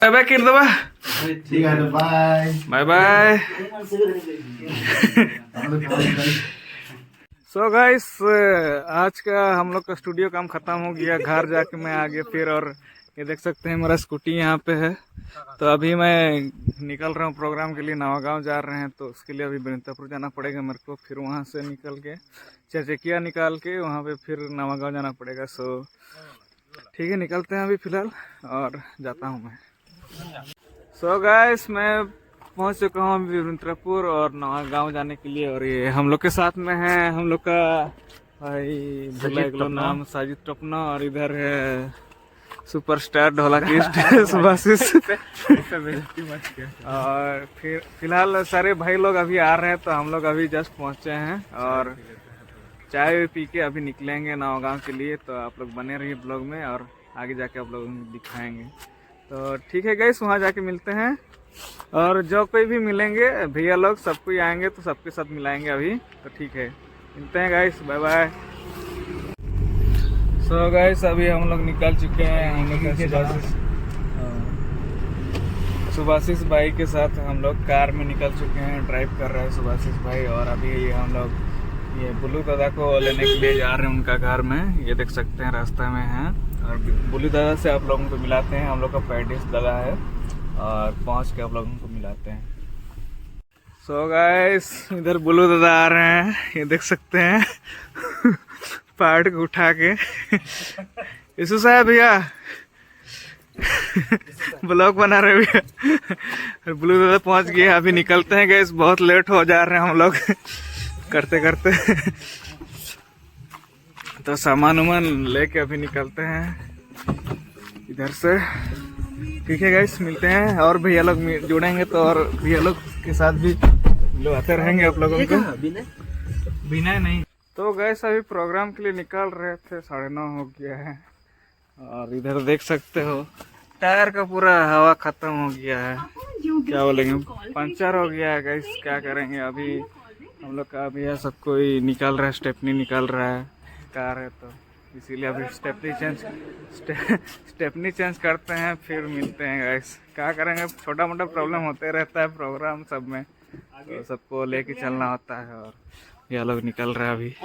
Bye bye कर दो ठीक है bye bye bye. So guys आज का हम लोग का स्टूडियो काम खत्म हो गया। घर जाके मैं आगे फिर और ये देख सकते हैं मेरा स्कूटी यहाँ पे है। तो अभी मैं निकल रहा हूँ प्रोग्राम के लिए। नवागांव जा रहे हैं तो उसके लिए अभी बेनीतापुर जाना पड़ेगा मेरे को। फिर वहाँ से निकल के चरचकिया निकाल के वहाँ पे फिर नवागांव जाना पड़ेगा। सो ठीक है निकलते हैं अभी फ़िलहाल और जाता हूँ मैं। सो गाइस मैं पहुंच चुका हूँ अभी बेनीतापुर और नवागांव जाने के लिए। और ये हम लोग के साथ में है हम लोग का भाई भूला नाम साजिद टपना। और इधर है सुपरस्टार ढोलकिस्ट सुभाषिस। और फिर फिलहाल सारे भाई लोग अभी आ रहे हैं तो हम लोग अभी जस्ट पहुंचे हैं और चाय पी के अभी निकलेंगे नवागांव के लिए। तो आप लोग बने रहिए ब्लॉग में और आगे जाके आप लोग दिखाएंगे। तो ठीक है गाइस वहाँ जाके मिलते हैं। और जो कोई भी मिलेंगे भैया लोग सब कोई आएंगे तो सबके साथ मिलाएंगे अभी। तो ठीक है मिलते हैं guys bye bye. So guys अभी हम लोग निकल चुके हैं। हम लोग सुभाषिस भाई के साथ हम लोग कार में निकल चुके हैं। ड्राइव कर रहे हैं सुभाषिस भाई। और अभी हम लोग ये बुल्लू दादा को लेने के लिए जा रहे हैं उनका घर में। ये देख सकते हैं रास्ते में हैं। और बुल्लू दादा से आप लोगों को मिलाते हैं। हम लोग का पैडिस दादा है और पहुंच के आप लोगों को मिलाते हैं। सो गाइस इधर बुल्लू दादा आ रहे हैं। ये देख सकते हैं पहाड़ को उठा के। यीशु साहब भैया ब्लॉग बना रहे भैया। और बुल्लू दादा पहुंच गए। अभी निकलते हैं गाइस बहुत लेट हो जा रहे हैं हम लोग करते करते। तो सामान उमान लेके अभी निकलते हैं इधर से। ठीक है गाइस मिलते हैं। और भैया लोग जुड़ेंगे तो और भैया लोग के साथ भी लोग आते रहेंगे आप लोगों को। बिना नहीं तो गाइस अभी प्रोग्राम के लिए निकल रहे थे 9:30 हो गया है। और इधर देख सकते हो टायर का पूरा हवा खत्म हो गया है। क्या बोलेंगे पंचर हो गया है गाइस। क्या करेंगे अभी हम लोग का अभी सब कोई निकाल रहा है। स्टेपनी निकाल रहा है कार है तो इसीलिए अभी स्टेपनी चेंज करते हैं फिर मिलते हैं गाइस। क्या करेंगे छोटा मोटा प्रॉब्लम होते रहता है प्रोग्राम सब में तो सबको लेके चलना होता है। और ये लोग निकल रहे हैं अभी।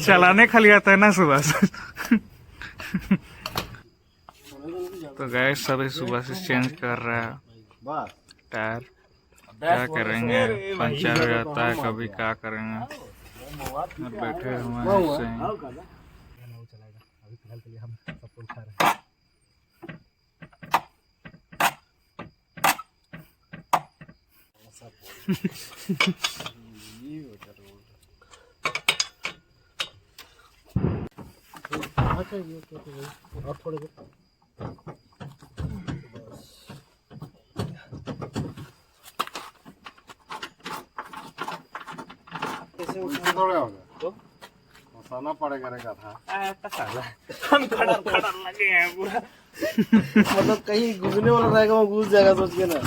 चलाने खाली आता है ना सुबह से। तो गाइस सभी सुबह से चेंज कर रहा है टायर। क्या करेंगे पंचर हो जाता है कभी क्या करेंगे। और बैठे हुए हैं और थोड़े तो फंसाना पड़ेगा रे था। हम खड़ा लगे हैं पूरा। मतलब कहीं घूमने वाला रहेगा वो घुस जाएगा सोच के ना।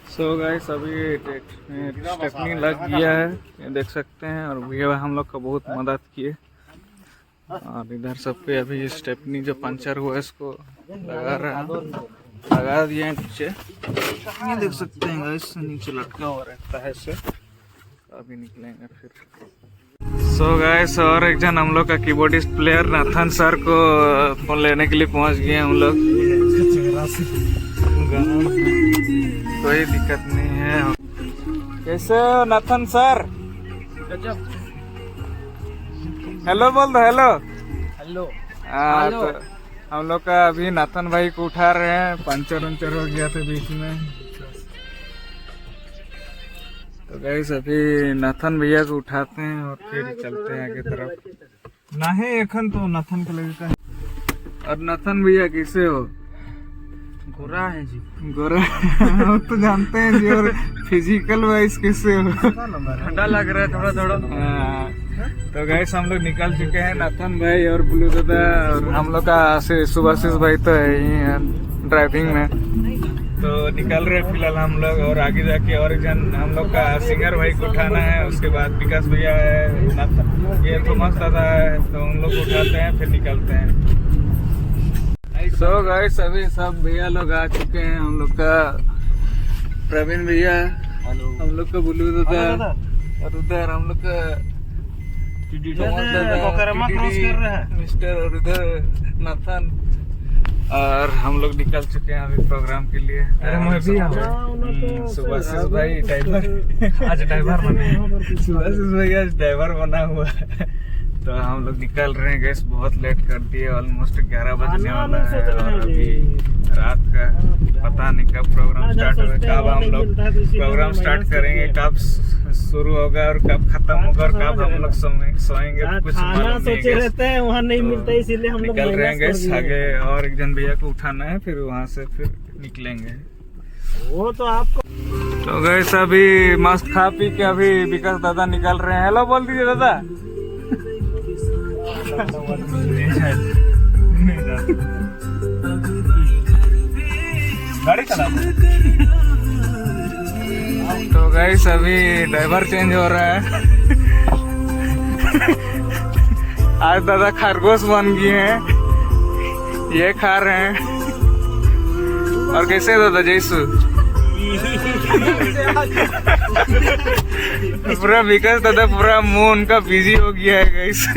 सो गाइस अभी स्टेपनी लग गया है ये देख सकते हैं। और भैया हम लोग का बहुत मदद किए। और इधर सब पे अभी स्टेपनी जो पंचर हुआ है इसको लगा दिए हैं नीचे। ये देख सकते हैं गाइस नीचे लटका हुआ रहता है इससे। अभी निकलेंगे फिर। सो गाइस और एक जन हम लोग का कीबोर्डिस्ट प्लेयर नाथन सर को लेने के लिए पहुंच गए हम लोग। कोई दिक्कत नहीं है। कैसे हो नाथन सर? हेलो बोल दो हेलो हेलो। हाँ तो हम लोग का अभी नाथन भाई को उठा रहे हैं। पंचर उंचर हो गया था बीच में। तो गाइस अभी नाथन भैया को उठाते हैं और फिर चलते हैं आगे तरफ। नहीं एखन तो नाथन के लगता है। और नाथन भैया कैसे हो? गोरा है जी। गोरा हम तो जानते हैं जी। और फिजिकल वाइज कैसे हो? ठंडा लग रहा है थोड़ा थोड़ा। तो गाइस हम लोग निकल चुके हैं नाथन भाई और बुल्लू दादा। और हम लोग का सुभाषिस भाई तो है ही ड्राइविंग में। तो निकल रहे फिलहाल हम लोग, और आगे जाके और एक जन हम लोग का सिंगर भाई को उठाना है, उसके बाद विकास भैया है, ये थोमस दादा है, तो उन लोग को उठाते हैं फिर निकलते हैं। सो गाइस अभी सब भैया लोग आ चुके हैं, हम लोग का प्रवीण भैया, हम लोग का बुल्लू दादा, और उधर हम लोग का मिस्टर, और उधर नाथन, और हम लोग निकल चुके हैं अभी प्रोग्राम के लिए। अरे मैं भी सुभाष भाई ड्राइवर आज ड्राइवर बने, सुभाष भाई आज ड्राइवर बना हुआ है। तो हम लोग निकल रहे हैं गैस, बहुत लेट कर दिए, ऑलमोस्ट 11 बजने वाला है, और अभी रात का पता नहीं कब प्रोग्राम स्टार्ट होगा, कब हम लोग प्रोग्राम स्टार्ट करेंगे, कब शुरू होगा और कब खत्म होगा, और कब हम लोग सोएंगे कुछ मालूम नहीं रहता है, वहाँ नहीं मिलता, इसीलिए हम लोग निकल रहे हैं गैस। आगे और एक जन भैया को उठाना है, फिर वहाँ से फिर निकलेंगे। वो तो आपको तो गैस अभी मस्त खा पी के अभी विकास दादा निकल रहे हैं। हेलो बोल दीजिए दादा। गाड़ी चला। तो गाइस अभी ड्राइवर चेंज हो रहा है। आज दादा खरगोश बन गए हैं, ये खा रहे हैं। और कैसे दादा जैसू पूरा विकास दादा पूरा मुंह उनका बिजी हो गया है गाइस।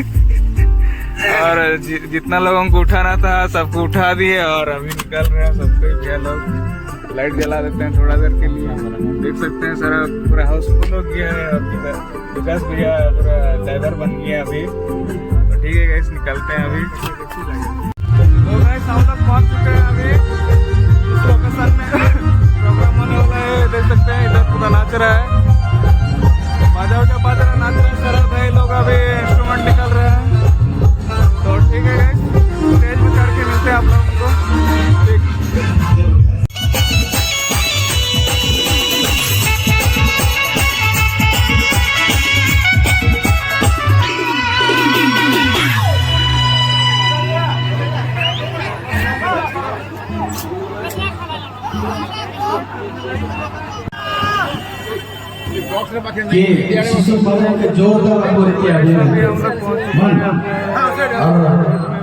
और जितना लोगों को उठाना था सबको उठा दिए, और अभी निकल रहे हैं सबको भैया लोग। लाइट जला देते हैं थोड़ा देर के लिए, देख सकते हैं सारा पूरा हाउसफुल हो गया है। अभी विकास भैया पूरा ड्राइवर बन गया अभी। तो ठीक है गाइस, निकलते हैं अभी। तो गाइस हम लोग पहुंच चुके हैं अभी इस लोकेशन में, प्रोग्राम होने वाला है। देख सकते हैं इधर पूरा नाच रहा है, बाजा उजा बाज रहा, नाच रहे हैं सारा भाई लोग, अभी इंस्ट्रूमेंट निकल रहे हैं। तो ठीक है गाइस, स्टेज पे चढ़ के मिलते हैं आप लोगों को।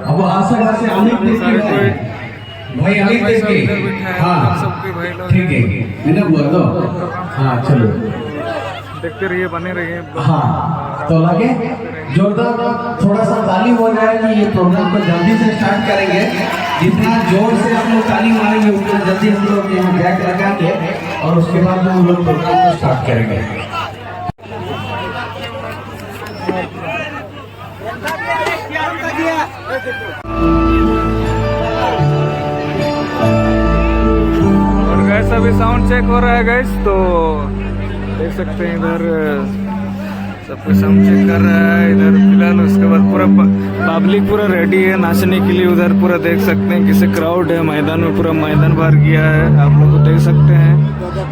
अब आशा से अनेक देश के भाई, अनेक देश के, हाँ ठीक है, मैंने बोला तो हाँ चलो देखते रहिए, बने रहिए। हाँ तो लगे जोरदार थोड़ा सा ताली हो जाए कि ये प्रोग्राम को जल्दी से स्टार्ट करेंगे। जितना जोर से हम लोग ताली मारेंगे उतना जल्दी हम लोग यहाँ बैक लगाएंगे, और उसके बाद हम लोग प्रोग्राम को स्टार्ट करेंगे। और गैस अभी साउंड चेक हो रहा है गैस, तो देख सकते हैं इधर सब कुछ साउंड चेक कर रहा है इधर फिलहाल। उसके बाद पूरा पब्लिक पूरा रेडी है नाचने के लिए। उधर पूरा देख सकते हैं किसे क्राउड है, मैदान में पूरा मैदान भर गया है, आप लोग देख सकते हैं।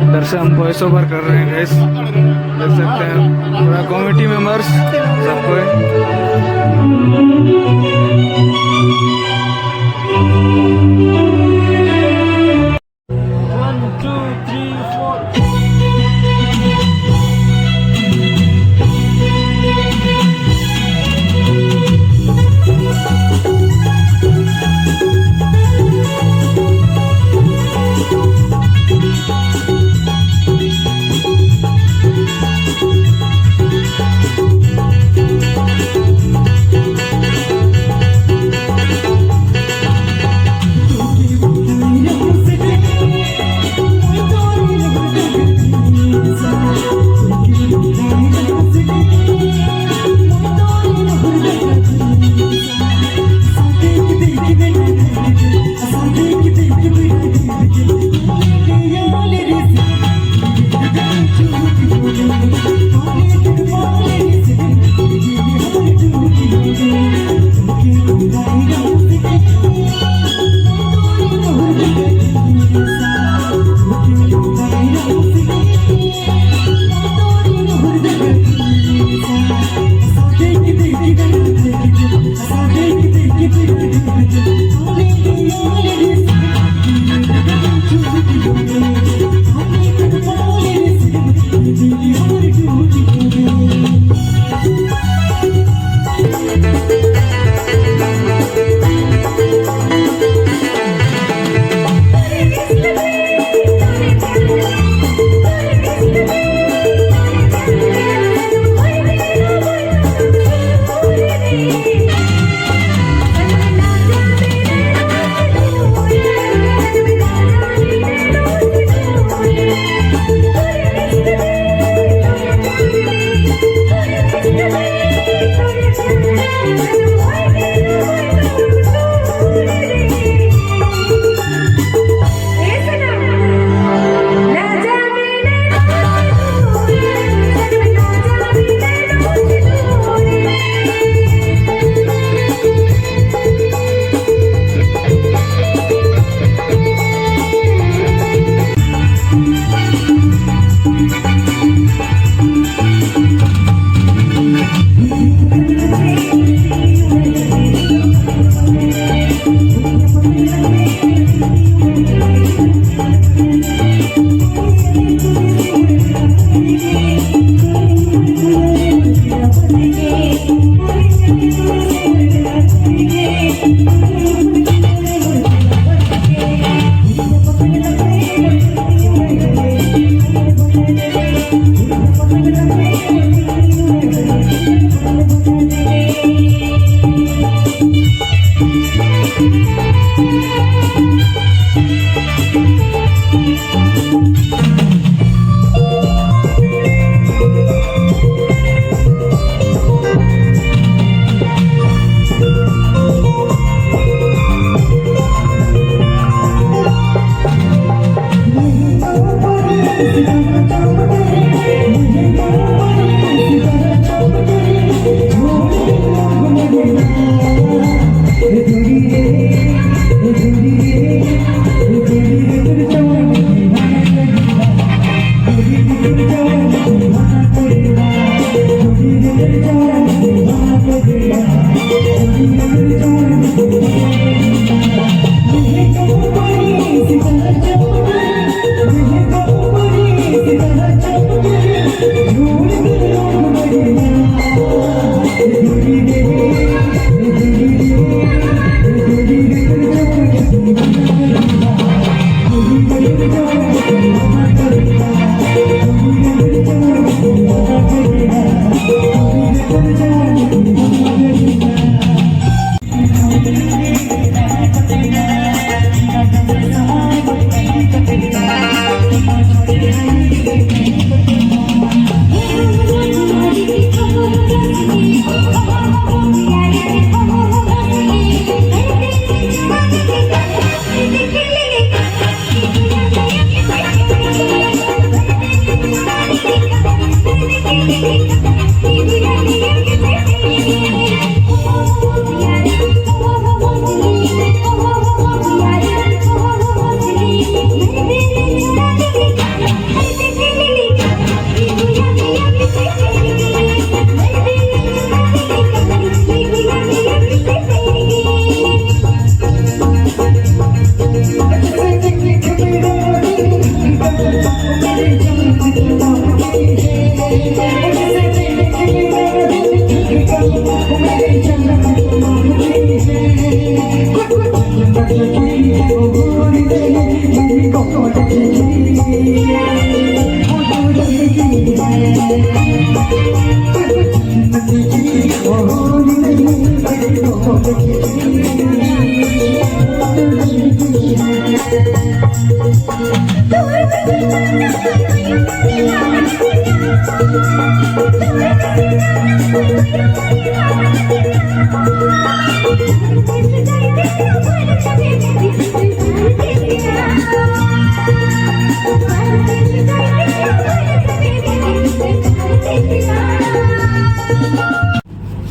इधर से हम वॉइस ओवर कर रहे हैं गैस, देख सकते हैं पूरा कमेटी मेंबर्स सबको।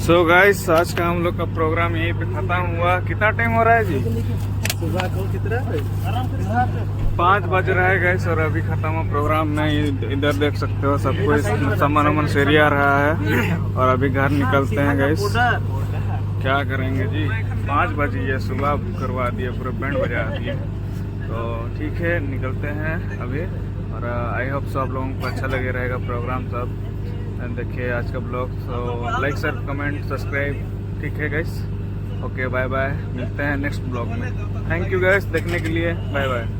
सो गाइस आज का हम लोग का प्रोग्राम यहीं पे खत्म हुआ। कितना टाइम हो रहा है जी? सुबह को कितना 5 बज रहा है गाइस और अभी खत्म हुआ प्रोग्राम में। इधर देख सकते हो सब कोई सामान वामान सेरिया रहा है और अभी घर निकलते हैं गाइस। क्या करेंगे जी, 5 बजे है, सुबह करवा दिए, पूरे बैंड बजा दिए। तो ठीक है निकलते हैं अभी और आई होप सो आप लोगों को अच्छा लगे रहेगा प्रोग्राम सब। देखिए आज का ब्लॉग, तो लाइक शेयर कमेंट सब्सक्राइब। ठीक है गाइस, ओके बाय बाय, मिलते हैं नेक्स्ट ब्लॉग में। थैंक यू गाइस देखने के लिए, बाय बाय।